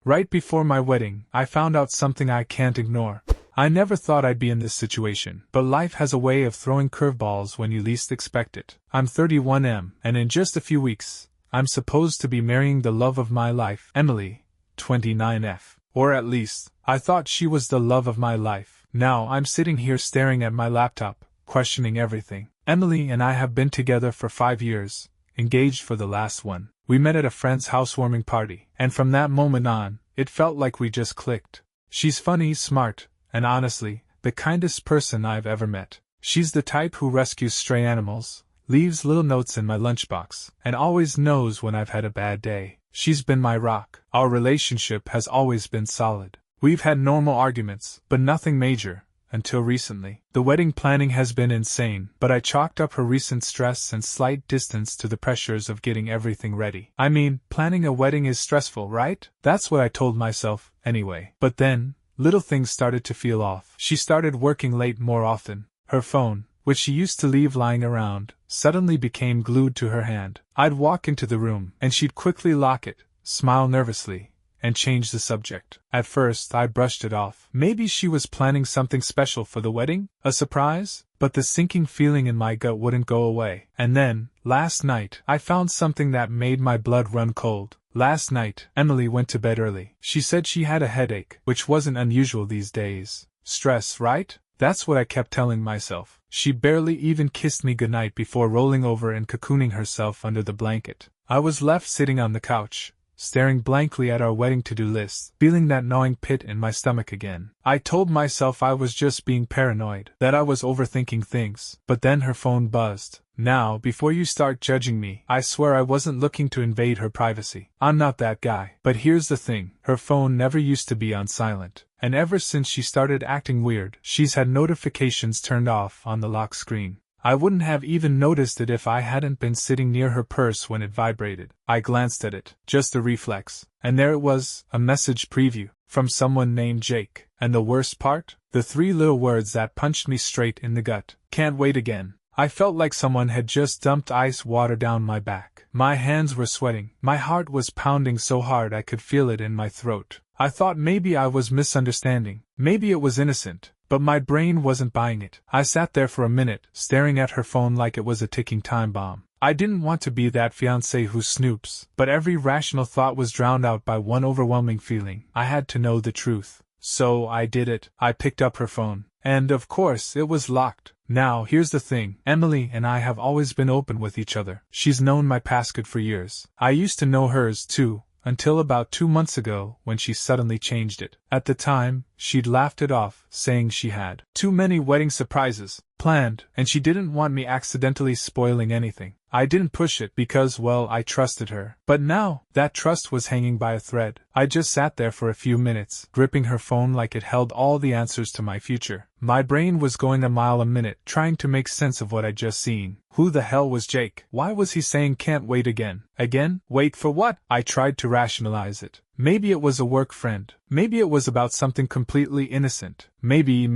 Right before my wedding, I found out something I can't ignore. I never thought I'd be in this situation, but life has a way of throwing curveballs when you least expect it. I'm 31M, and in just a few weeks, I'm supposed to be marrying the love of my life, Emily, 29F. Or at least, I thought she was the love of my life. Now I'm sitting here staring at my laptop, questioning everything. Emily and I have been together for 5 years, engaged for the last one. We met at a friend's housewarming party, and from that moment on, it felt like we just clicked. She's funny, smart, and honestly, the kindest person I've ever met. She's the type who rescues stray animals, leaves little notes in my lunchbox, and always knows when I've had a bad day. She's been my rock. Our relationship has always been solid. We've had normal arguments, but nothing major, until recently. The wedding planning has been insane, but I chalked up her recent stress and slight distance to the pressures of getting everything ready. I mean, planning a wedding is stressful, right? That's what I told myself, anyway. But then, little things started to feel off. She started working late more often. Her phone, which she used to leave lying around, suddenly became glued to her hand. I'd walk into the room, and she'd quickly lock it, smile nervously, and change the subject. At first, I brushed it off. Maybe she was planning something special for the wedding? A surprise? But the sinking feeling in my gut wouldn't go away. And then, last night, I found something that made my blood run cold. Last night, Emily went to bed early. She said she had a headache, which wasn't unusual these days. Stress, right? That's what I kept telling myself. She barely even kissed me goodnight before rolling over and cocooning herself under the blanket. I was left sitting on the couch, staring blankly at our wedding to-do list, feeling that gnawing pit in my stomach again. I told myself I was just being paranoid, that I was overthinking things. But then her phone buzzed. Now, before you start judging me, I swear I wasn't looking to invade her privacy. I'm not that guy. But here's the thing, her phone never used to be on silent. And ever since she started acting weird, she's had notifications turned off on the lock screen. I wouldn't have even noticed it if I hadn't been sitting near her purse when it vibrated. I glanced at it, just a reflex, and there it was, a message preview, from someone named Jake. And the worst part? The 3 little words that punched me straight in the gut. Can't wait again. I felt like someone had just dumped ice water down my back. My hands were sweating, my heart was pounding so hard I could feel it in my throat. I thought maybe I was misunderstanding, maybe it was innocent. But my brain wasn't buying it. I sat there for a minute, staring at her phone like it was a ticking time bomb. I didn't want to be that fiancé who snoops, but every rational thought was drowned out by one overwhelming feeling. I had to know the truth. So I did it. I picked up her phone. And of course, it was locked. Now, here's the thing. Emily and I have always been open with each other. She's known my passcode for years. I used to know hers too. Until about 2 months ago, when she suddenly changed it. At the time, she'd laughed it off, saying she had too many wedding surprises planned, and she didn't want me accidentally spoiling anything. I didn't push it because, well, I trusted her. But now, that trust was hanging by a thread. I just sat there for a few minutes, gripping her phone like it held all the answers to my future. My brain was going a mile a minute, trying to make sense of what I'd just seen. Who the hell was Jake? Why was he saying can't wait again? Again? Wait for what? I tried to rationalize it. Maybe it was a work friend. Maybe it was about something completely innocent. Maybe.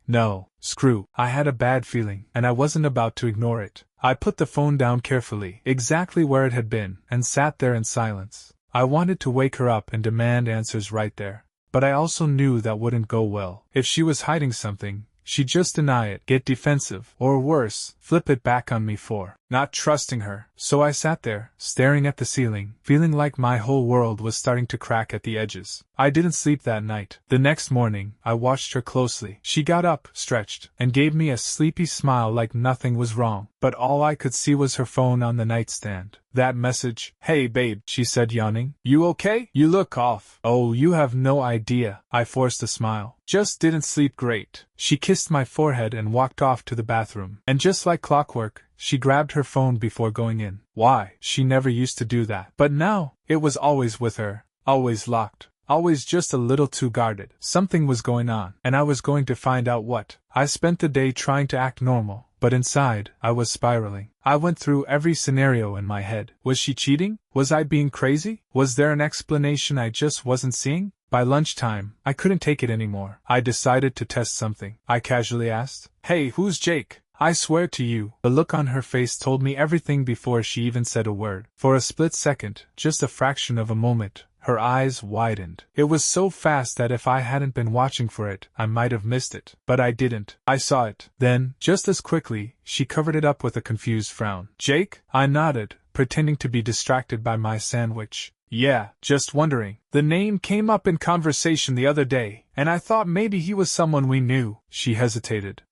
No. Screw. I had a bad feeling, and I wasn't about to ignore it. I put the phone down carefully, exactly where it had been, and sat there in silence. I wanted to wake her up and demand answers right there. But I also knew that wouldn't go well. If she was hiding something, she'd just deny it, get defensive, or worse, flip it back on me for not trusting her. So I sat there, staring at the ceiling, feeling like my whole world was starting to crack at the edges. I didn't sleep that night. The next morning, I watched her closely. She got up, stretched, and gave me a sleepy smile like nothing was wrong. But all I could see was her phone on the nightstand. That message. Hey babe, she said, yawning. You okay? You look off. Oh, you have no idea. I forced a smile. Just didn't sleep great. She kissed my forehead and walked off to the bathroom. And just like clockwork, she grabbed her phone before going in. Why? She never used to do that. But now, it was always with her. Always locked. Always just a little too guarded. Something was going on, and I was going to find out what. I spent the day trying to act normal, but inside, I was spiraling. I went through every scenario in my head. Was she cheating? Was I being crazy? Was there an explanation I just wasn't seeing? By lunchtime, I couldn't take it anymore. I decided to test something. I casually asked, "Hey, who's Jake?" I swear to you, the look on her face told me everything before she even said a word. For a split second, just a fraction of a moment, Her eyes widened. It was so fast that if I hadn't been watching for it, I might have missed it. But I didn't. I saw it. Then, just as quickly, she covered it up with a confused frown. Jake? I nodded, pretending to be distracted by my sandwich. Yeah, just wondering. The name came up in conversation the other day, and I thought maybe he was someone we knew. She hesitated.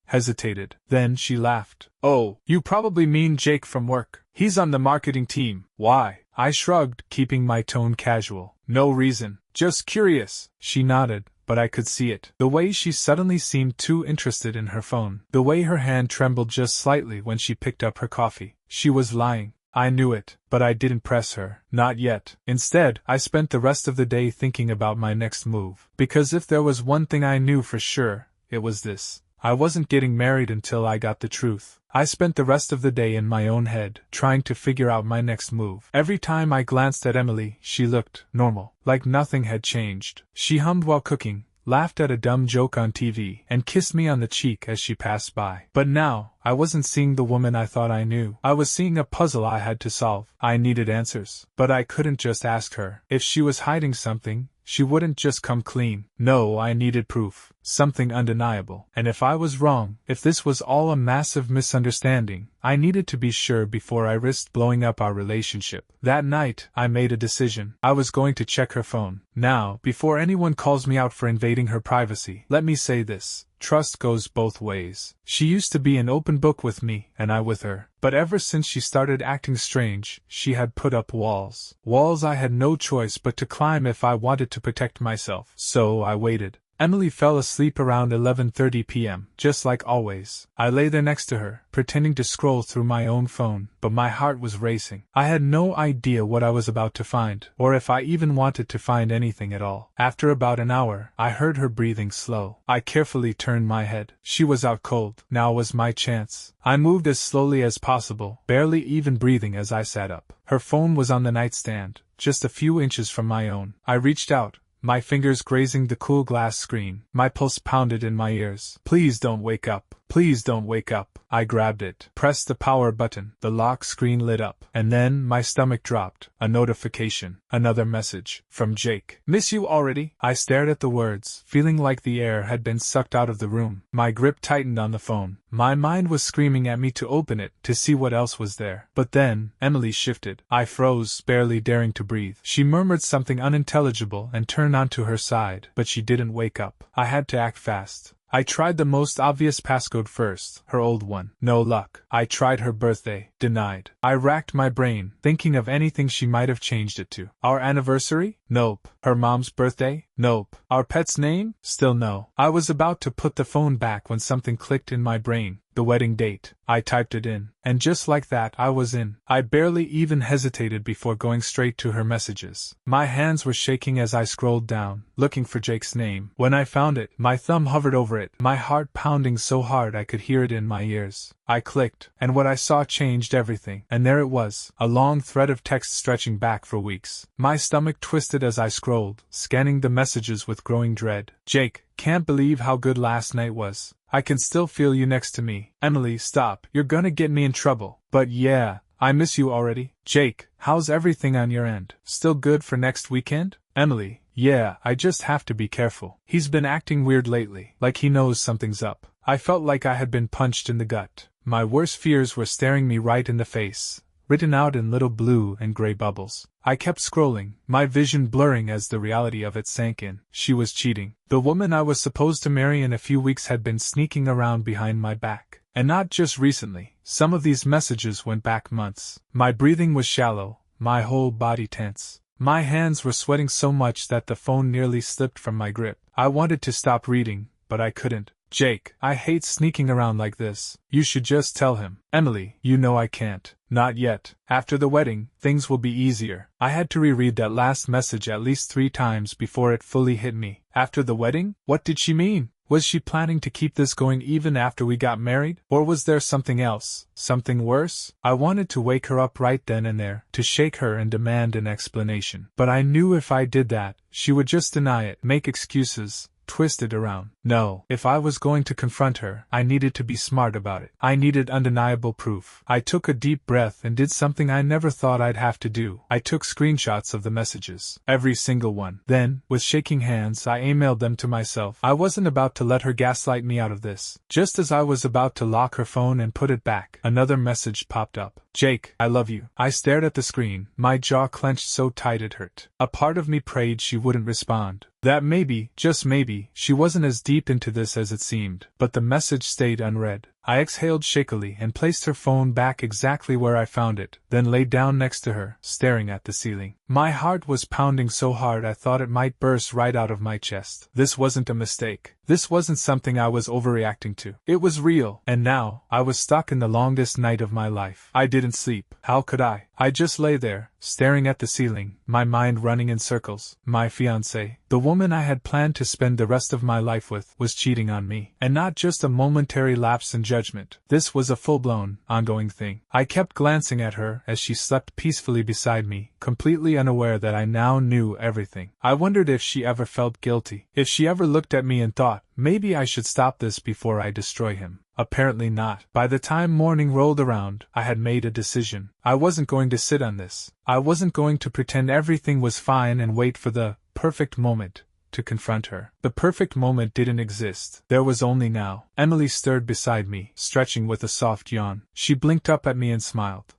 Then she laughed. Oh, you probably mean Jake from work. He's on the marketing team. Why? I shrugged, keeping my tone casual. No reason. Just curious. She nodded, but I could see it. The way she suddenly seemed too interested in her phone. The way her hand trembled just slightly when she picked up her coffee. She was lying. I knew it, but I didn't press her. Not yet. Instead, I spent the rest of the day thinking about my next move. Because if there was one thing I knew for sure, it was this. I wasn't getting married until I got the truth. I spent the rest of the day in my own head, trying to figure out my next move. Every time I glanced at Emily, she looked normal, like nothing had changed. She hummed while cooking, laughed at a dumb joke on TV, and kissed me on the cheek as she passed by. But now, I wasn't seeing the woman I thought I knew. I was seeing a puzzle I had to solve. I needed answers. But I couldn't just ask her. If she was hiding something, she wouldn't just come clean. No, I needed proof. Something undeniable. And if I was wrong, if this was all a massive misunderstanding, I needed to be sure before I risked blowing up our relationship. That night, I made a decision. I was going to check her phone. Now, before anyone calls me out for invading her privacy, let me say this. Trust goes both ways. She used to be an open book with me, and I with her. But ever since she started acting strange, she had put up walls. Walls I had no choice but to climb if I wanted to protect myself. So I waited. Emily fell asleep around 11:30 p.m., just like always. I lay there next to her, pretending to scroll through my own phone, but my heart was racing. I had no idea what I was about to find, or if I even wanted to find anything at all. After about an hour, I heard her breathing slow. I carefully turned my head. She was out cold. Now was my chance. I moved as slowly as possible, barely even breathing as I sat up. Her phone was on the nightstand, just a few inches from my own. I reached out, my fingers grazing the cool glass screen. My pulse pounded in my ears. Please don't wake up. Please don't wake up. I grabbed it, pressed the power button. The lock screen lit up, and then my stomach dropped. A notification. Another message. From Jake. Miss you already? I stared at the words, feeling like the air had been sucked out of the room. My grip tightened on the phone. My mind was screaming at me to open it, to see what else was there. But then, Emily shifted. I froze, barely daring to breathe. She murmured something unintelligible and turned onto her side, but she didn't wake up. I had to act fast. I tried the most obvious passcode first, her old one. No luck. I tried her birthday. Denied. I racked my brain, thinking of anything she might have changed it to. Our anniversary? Nope. Her mom's birthday? Nope. Our pet's name? Still no. I was about to put the phone back when something clicked in my brain. The wedding date. I typed it in, and just like that I was in. I barely even hesitated before going straight to her messages. My hands were shaking as I scrolled down, looking for Jake's name. When I found it, my thumb hovered over it, my heart pounding so hard I could hear it in my ears. I clicked, and what I saw changed everything. And there it was, a long thread of text stretching back for weeks. My stomach twisted as I scrolled, scanning the messages with growing dread. Jake, can't believe how good last night was. I can still feel you next to me. Emily, stop. You're gonna get me in trouble. But yeah, I miss you already. Jake, how's everything on your end? Still good for next weekend? Emily, yeah, I just have to be careful. He's been acting weird lately, like he knows something's up. I felt like I had been punched in the gut. My worst fears were staring me right in the face, written out in little blue and gray bubbles. I kept scrolling, my vision blurring as the reality of it sank in. She was cheating. The woman I was supposed to marry in a few weeks had been sneaking around behind my back. And not just recently. Some of these messages went back months. My breathing was shallow, my whole body tense. My hands were sweating so much that the phone nearly slipped from my grip. I wanted to stop reading, but I couldn't. Jake, I hate sneaking around like this. You should just tell him. Emily, you know I can't. Not yet. After the wedding, things will be easier. I had to reread that last message at least 3 times before it fully hit me. After the wedding? What did she mean? Was she planning to keep this going even after we got married? Or was there something else? Something worse? I wanted to wake her up right then and there, to shake her and demand an explanation. But I knew if I did that, she would just deny it, make excuses, twisted around. No, if I was going to confront her, I needed to be smart about it. I needed undeniable proof. I took a deep breath and did something I never thought I'd have to do. I took screenshots of the messages. Every single one. Then, with shaking hands, I emailed them to myself. I wasn't about to let her gaslight me out of this. Just as I was about to lock her phone and put it back, another message popped up. Jake, I love you. I stared at the screen, my jaw clenched so tight it hurt. A part of me prayed she wouldn't respond. That maybe, just maybe, she wasn't as deep into this as it seemed. But the message stayed unread. I exhaled shakily and placed her phone back exactly where I found it, then lay down next to her, staring at the ceiling. My heart was pounding so hard I thought it might burst right out of my chest. This wasn't a mistake. This wasn't something I was overreacting to. It was real, and now, I was stuck in the longest night of my life. I didn't sleep. How could I? I just lay there, staring at the ceiling, my mind running in circles. My fiancée, the woman I had planned to spend the rest of my life with, was cheating on me. And not just a momentary lapse in judgment. This was a full-blown, ongoing thing. I kept glancing at her as she slept peacefully beside me, completely unaware that I now knew everything. I wondered if she ever felt guilty. If she ever looked at me and thought, maybe I should stop this before I destroy him. Apparently not. By the time morning rolled around, I had made a decision. I wasn't going to sit on this. I wasn't going to pretend everything was fine and wait for the perfect moment to confront her. The perfect moment didn't exist. There was only now. Emily stirred beside me, stretching with a soft yawn. She blinked up at me and smiled.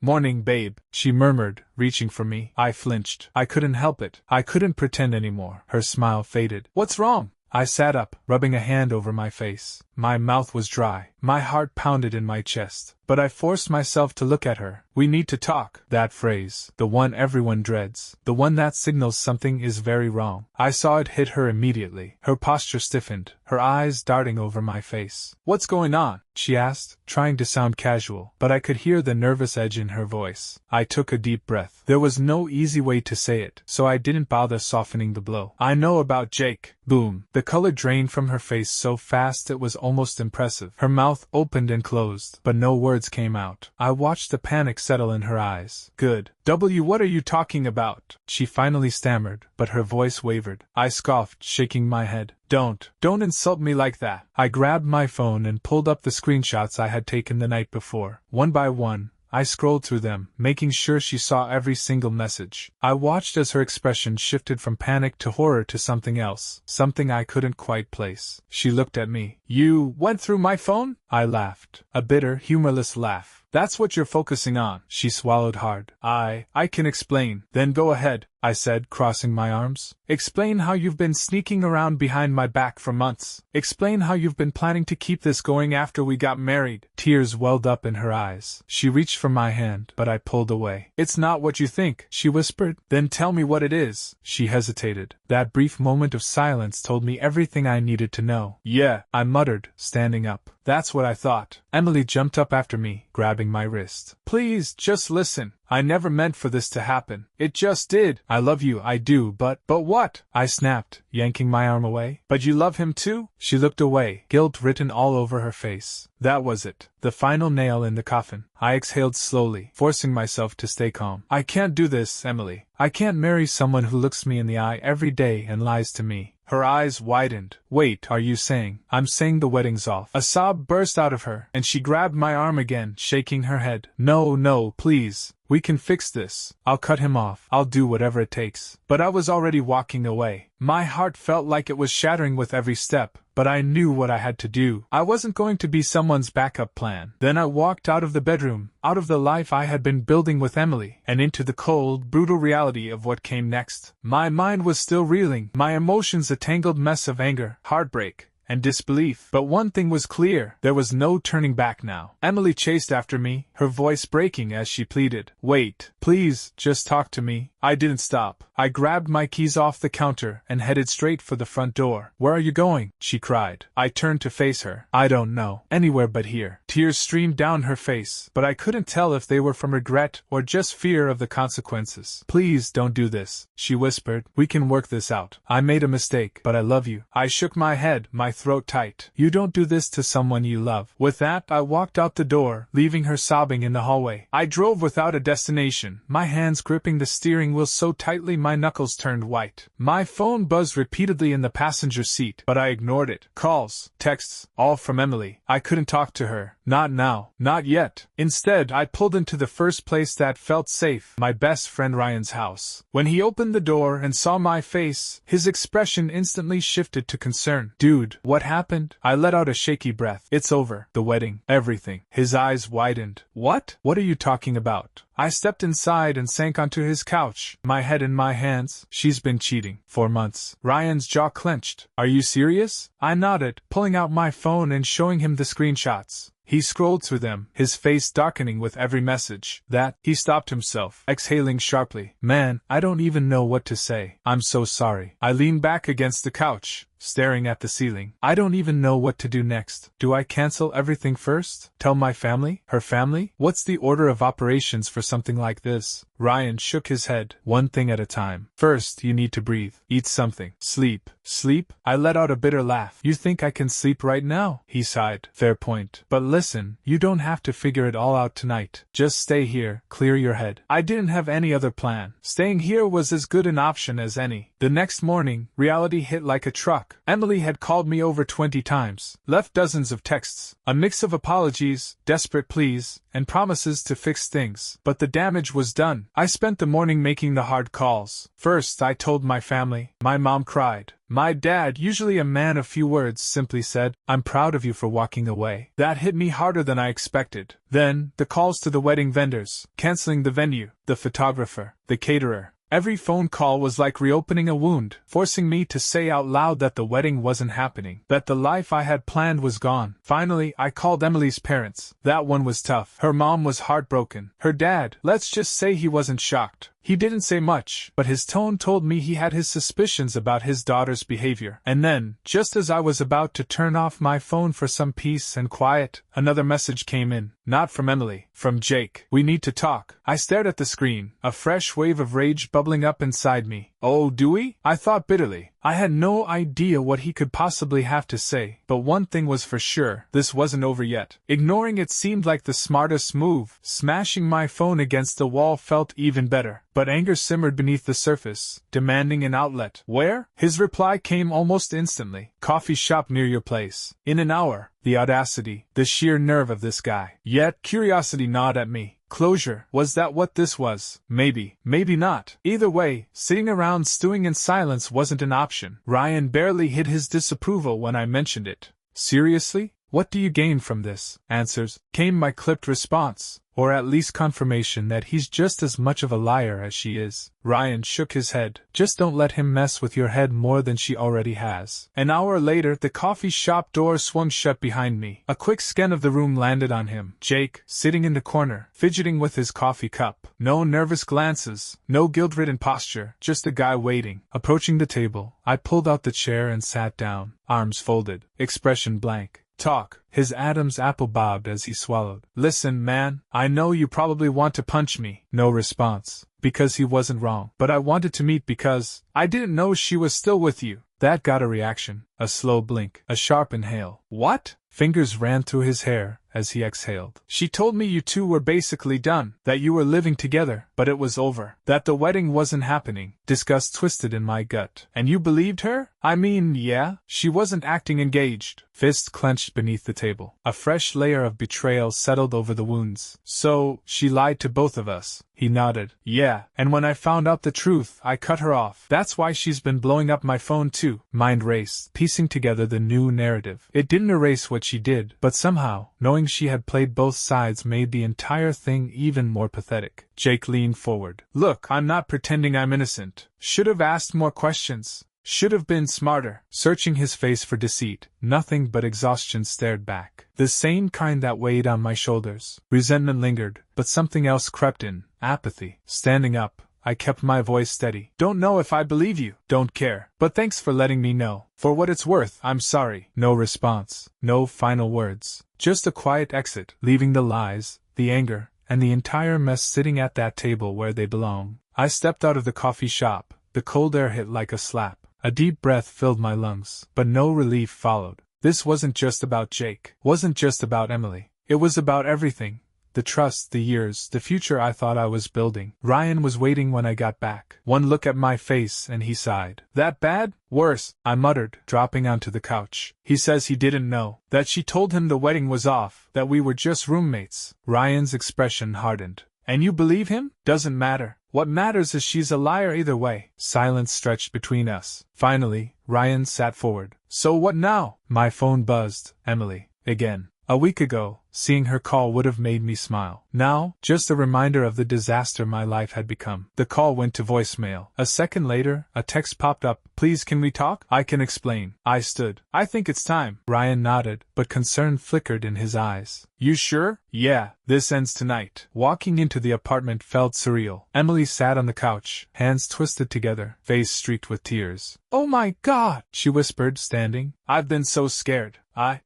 Morning, babe, she murmured, reaching for me. I flinched. I couldn't help it. I couldn't pretend anymore. Her smile faded. What's wrong? I sat up, rubbing a hand over my face. My mouth was dry. My heart pounded in my chest. But I forced myself to look at her. We need to talk. That phrase, the one everyone dreads, the one that signals something is very wrong. I saw it hit her immediately. Her posture stiffened, her eyes darting over my face. What's going on? She asked, trying to sound casual, but I could hear the nervous edge in her voice. I took a deep breath. There was no easy way to say it, so I didn't bother softening the blow. I know about Jake. Boom. The color drained from her face so fast it was almost impressive. Her mouth opened and closed, but no words came out. I watched the panic settle in her eyes. Good. What are you talking about? She finally stammered, but her voice wavered. I scoffed, shaking my head. Don't insult me like that. I grabbed my phone and pulled up the screenshots I had taken the night before. One by one, I scrolled through them, making sure she saw every single message. I watched as her expression shifted from panic to horror to something else, something I couldn't quite place. She looked at me. You went through my phone? I laughed. A bitter, humorless laugh. That's what you're focusing on. She swallowed hard. I can explain. Then go ahead, I said, crossing my arms. Explain how you've been sneaking around behind my back for months. Explain how you've been planning to keep this going after we got married. Tears welled up in her eyes. She reached for my hand, but I pulled away. It's not what you think, she whispered. Then tell me what it is. She hesitated. That brief moment of silence told me everything I needed to know. Yeah, I muttered, standing up. That's what I thought. Emily jumped up after me, grabbing my wrist. Please, just listen. I never meant for this to happen. It just did. I love you, I do, but what? I snapped, yanking my arm away. But you love him too? She looked away, guilt written all over her face. That was it. The final nail in the coffin. I exhaled slowly, forcing myself to stay calm. I can't do this, Emily. I can't marry someone who looks me in the eye every day and lies to me. Her eyes widened. Wait, are you saying? I'm saying the wedding's off. A sob burst out of her, and she grabbed my arm again, shaking her head. No, please. We can fix this. I'll cut him off. I'll do whatever it takes. But I was already walking away. My heart felt like it was shattering with every step, but I knew what I had to do. I wasn't going to be someone's backup plan. Then I walked out of the bedroom, out of the life I had been building with Emily, and into the cold, brutal reality of what came next. My mind was still reeling, my emotions a tangled mess of anger, heartbreak, and disbelief. But one thing was clear, there was no turning back now. Emily chased after me, her voice breaking as she pleaded. Wait, please, just talk to me. I didn't stop. I grabbed my keys off the counter and headed straight for the front door. Where are you going? She cried. I turned to face her. I don't know. Anywhere but here. Tears streamed down her face, but I couldn't tell if they were from regret or just fear of the consequences. Please don't do this, she whispered. We can work this out. I made a mistake, but I love you. I shook my head, my throat tight. You don't do this to someone you love. With that, I walked out the door, leaving her sobbing in the hallway. I drove without a destination, my hands gripping the steering steering wheel so tightly my knuckles turned white. My phone buzzed repeatedly in the passenger seat, but I ignored it. Calls, texts, all from Emily. I couldn't talk to her. Not now. Not yet. Instead, I pulled into the first place that felt safe, my best friend Ryan's house. When he opened the door and saw my face, his expression instantly shifted to concern. Dude, what happened? I let out a shaky breath. It's over. The wedding. Everything. His eyes widened. What? What are you talking about? I stepped inside and sank onto his couch, my head in my hands. She's been cheating. For months. Ryan's jaw clenched. Are you serious? I nodded, pulling out my phone and showing him the screenshots. He scrolled through them, his face darkening with every message. He stopped himself, exhaling sharply. Man, I don't even know what to say. I'm so sorry. I leaned back against the couch, staring at the ceiling. I don't even know what to do next. Do I cancel everything first? Tell my family? Her family? What's the order of operations for something like this? Ryan shook his head. One thing at a time. First, you need to breathe. Eat something. Sleep. Sleep? I let out a bitter laugh. You think I can sleep right now? He sighed. Fair point. But listen, you don't have to figure it all out tonight. Just stay here, clear your head. I didn't have any other plan. Staying here was as good an option as any. The next morning, reality hit like a truck. Emily had called me over 20 times, left dozens of texts, a mix of apologies, desperate pleas, and promises to fix things. But the damage was done. I spent the morning making the hard calls. First, I told my family. My mom cried. My dad, usually a man of few words, simply said, I'm proud of you for walking away. That hit me harder than I expected. Then, the calls to the wedding vendors, canceling the venue, the photographer, the caterer. Every phone call was like reopening a wound, forcing me to say out loud that the wedding wasn't happening, that the life I had planned was gone. Finally, I called Emily's parents. That one was tough. Her mom was heartbroken. Her dad, let's just say he wasn't shocked. He didn't say much, but his tone told me he had his suspicions about his daughter's behavior. And then, just as I was about to turn off my phone for some peace and quiet, another message came in. Not from Emily, from Jake. We need to talk. I stared at the screen, a fresh wave of rage bubbling up inside me. Oh, do we? I thought bitterly. I had no idea what he could possibly have to say, but one thing was for sure, this wasn't over yet. Ignoring it seemed like the smartest move. Smashing my phone against the wall felt even better. But anger simmered beneath the surface, demanding an outlet. Where? His reply came almost instantly. Coffee shop near your place. In an hour. The audacity, the sheer nerve of this guy. Yet curiosity gnawed at me. Closure. Was that what this was? Maybe. Maybe not. Either way, sitting around stewing in silence wasn't an option. Ryan barely hid his disapproval when I mentioned it. Seriously? What do you gain from this? Answers, came my clipped response. Or at least confirmation that he's just as much of a liar as she is. Ryan shook his head. Just don't let him mess with your head more than she already has. An hour later, the coffee shop door swung shut behind me. A quick scan of the room landed on him. Jake, sitting in the corner, fidgeting with his coffee cup. No nervous glances, no guilt-ridden posture, just a guy waiting. Approaching the table, I pulled out the chair and sat down, arms folded, expression blank. Talk. His Adam's apple bobbed as he swallowed. Listen, man, I know you probably want to punch me. No response. Because he wasn't wrong. But I wanted to meet because I didn't know she was still with you. That got a reaction. A slow blink. A sharp inhale. What? Fingers ran through his hair as he exhaled. She told me you two were basically done, that you were living together, but it was over, that the wedding wasn't happening. Disgust twisted in my gut. And you believed her? I mean, yeah, she wasn't acting engaged. Fists clenched beneath the table. A fresh layer of betrayal settled over the wounds. So, she lied to both of us. He nodded. Yeah, and when I found out the truth, I cut her off. That's why she's been blowing up my phone too. Mind raced, piecing together the new narrative. It didn't erase what she did, but somehow, knowing she had played both sides made the entire thing even more pathetic. Jake leaned forward. Look, I'm not pretending I'm innocent. Should have asked more questions. Should have been smarter. Searching his face for deceit, nothing but exhaustion stared back. The same kind that weighed on my shoulders. Resentment lingered, but something else crept in. Apathy. Standing up, I kept my voice steady. Don't know if I believe you. Don't care. But thanks for letting me know. For what it's worth, I'm sorry. No response. No final words. Just a quiet exit, leaving the lies, the anger, and the entire mess sitting at that table where they belong. I stepped out of the coffee shop. The cold air hit like a slap. A deep breath filled my lungs, but no relief followed. This wasn't just about Jake. Wasn't just about Emily. It was about everything. the trust, the years, the future I thought I was building. Ryan was waiting when I got back. One look at my face and he sighed. That bad? Worse, I muttered, dropping onto the couch. He says he didn't know, that she told him the wedding was off, that we were just roommates. Ryan's expression hardened. And you believe him? Doesn't matter. What matters is she's a liar either way. Silence stretched between us. Finally, Ryan sat forward. So what now? My phone buzzed. Emily. Again. A week ago, seeing her call would have made me smile. Now, just a reminder of the disaster my life had become. The call went to voicemail. A second later, a text popped up. Please, can we talk? I can explain. I stood. I think it's time. Ryan nodded, but concern flickered in his eyes. You sure? Yeah, this ends tonight. Walking into the apartment felt surreal. Emily sat on the couch, hands twisted together, face streaked with tears. Oh my God, she whispered, standing. I've been so scared.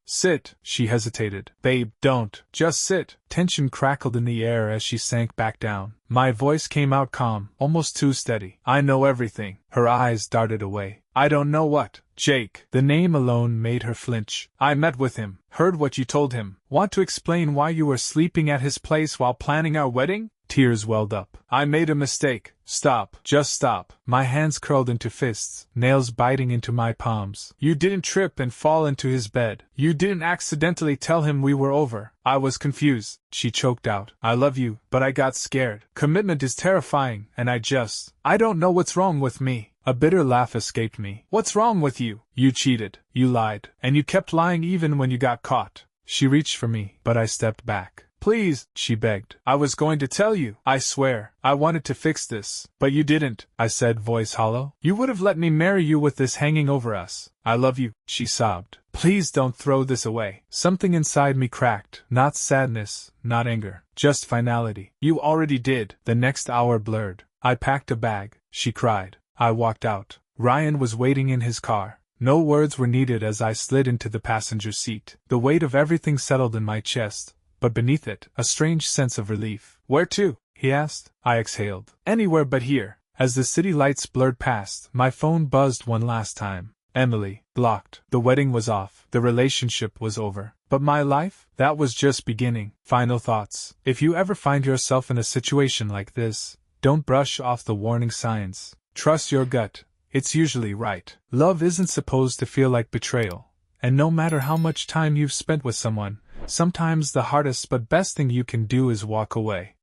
Sit. She hesitated. Babe, don't. Just sit. Tension crackled in the air as she sank back down. My voice came out calm, almost too steady. I know everything. Her eyes darted away. I don't know what. Jake. The name alone made her flinch. I met with him. Heard what you told him. Want to explain why you were sleeping at his place while planning our wedding? Tears welled up. I made a mistake. Stop. Just stop. My hands curled into fists, nails biting into my palms. You didn't trip and fall into his bed. You didn't accidentally tell him we were over. I was confused. She choked out. I love you, but I got scared. Commitment is terrifying, and I don't know what's wrong with me. A bitter laugh escaped me. What's wrong with you? You cheated. You lied. And you kept lying even when you got caught. She reached for me, but I stepped back. Please, she begged. I was going to tell you. I swear. I wanted to fix this. But you didn't, I said, voice hollow. You would have let me marry you with this hanging over us. I love you, she sobbed. Please don't throw this away. Something inside me cracked. Not sadness, not anger. Just finality. You already did. The next hour blurred. I packed a bag, she cried. I walked out. Ryan was waiting in his car. No words were needed as I slid into the passenger seat. The weight of everything settled in my chest. But beneath it, a strange sense of relief. Where to? He asked. I exhaled. Anywhere but here. As the city lights blurred past, my phone buzzed one last time. Emily. Blocked. The wedding was off. The relationship was over. But my life? That was just beginning. Final thoughts. If you ever find yourself in a situation like this, don't brush off the warning signs. Trust your gut. It's usually right. Love isn't supposed to feel like betrayal. And no matter how much time you've spent with someone, sometimes the hardest but best thing you can do is walk away.